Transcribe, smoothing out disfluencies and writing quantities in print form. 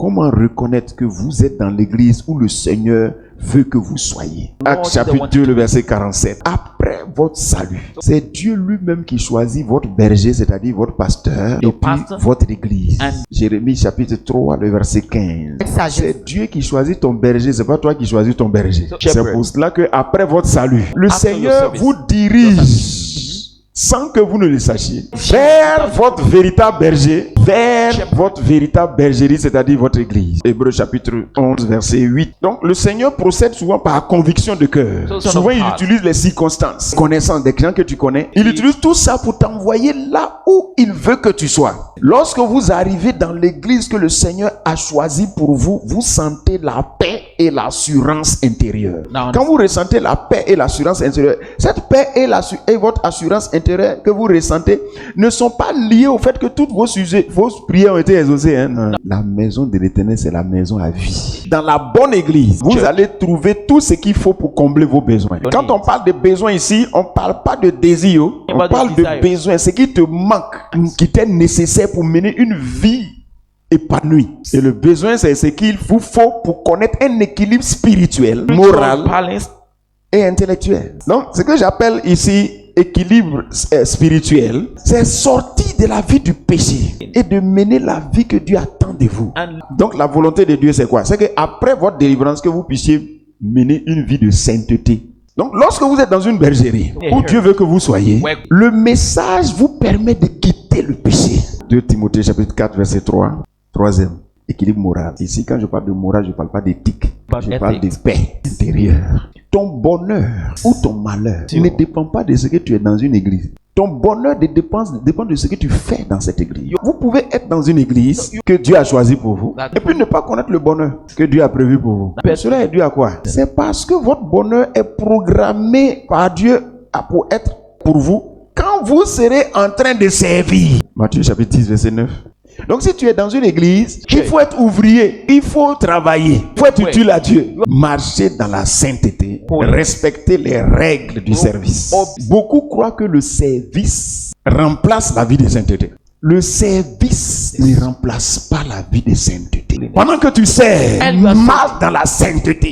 Comment reconnaître que vous êtes dans l'église où le Seigneur veut que vous soyez? Actes chapitre 2, le verset 47. Après votre salut, c'est Dieu lui-même qui choisit votre berger, c'est-à-dire votre pasteur, et puis votre église. Jérémie chapitre 3, le verset 15. C'est Dieu qui choisit ton berger, c'est pas toi qui choisis ton berger. C'est pour cela que après votre salut, le Seigneur vous dirige sans que vous ne le sachiez vers votre véritable berger, vers votre véritable bergerie, c'est-à-dire votre église. Hébreux chapitre 11, verset 8. Donc le Seigneur procède souvent par conviction de cœur. Souvent il utilise les circonstances, connaissance des gens que tu connais. Il utilise tout ça pour t'envoyer là où il veut que tu sois. Lorsque vous arrivez dans l'église que le Seigneur a choisi pour vous, vous sentez la paix et l'assurance intérieure. Quand vous ressentez la paix et l'assurance intérieure, cette paix et votre assurance intérieure que vous ressentez ne sont pas liées au fait que toutes vos prières ont été exaucées. Non. La maison de l'Éternel, c'est la maison à vie. Dans la bonne église, vous allez trouver tout ce qu'il faut pour combler vos besoins. Quand on parle de besoins ici, on ne parle pas de désir. On parle de besoins, ce qui te manque, qui t'est nécessaire pour mener une vie épanoui. Et le besoin, c'est ce qu'il vous faut pour connaître un équilibre spirituel, moral et intellectuel. Donc, ce que j'appelle ici équilibre spirituel, c'est sortir de la vie du péché et de mener la vie que Dieu attend de vous. Donc, la volonté de Dieu, c'est quoi? C'est qu'après votre délivrance, que vous puissiez mener une vie de sainteté. Donc, lorsque vous êtes dans une bergerie où Dieu veut que vous soyez, le message vous permet de quitter le péché. 2 Timothée chapitre 4, verset 3. Troisième, équilibre moral. Ici, quand je parle de morale, je ne parle pas d'éthique. Je parle de paix intérieure. Ton bonheur ou ton malheur ne dépend pas de ce que tu es dans une église. Ton bonheur dépend de ce que tu fais dans cette église. Vous pouvez être dans une église que Dieu a choisie pour vous et puis ne pas connaître le bonheur que Dieu a prévu pour vous. Mais cela est dû à quoi? C'est parce que votre bonheur est programmé par Dieu pour être pour vous quand vous serez en train de servir. Matthieu chapitre 10, verset 9. Donc si tu es dans une église, il faut être ouvrier, il faut travailler, il faut être utile à Dieu. Marcher dans la sainteté, respecter les règles du service. Beaucoup croient que le service remplace la vie de sainteté. Le service ne remplace pas la vie de sainteté. Pendant que tu sers, marche dans la sainteté.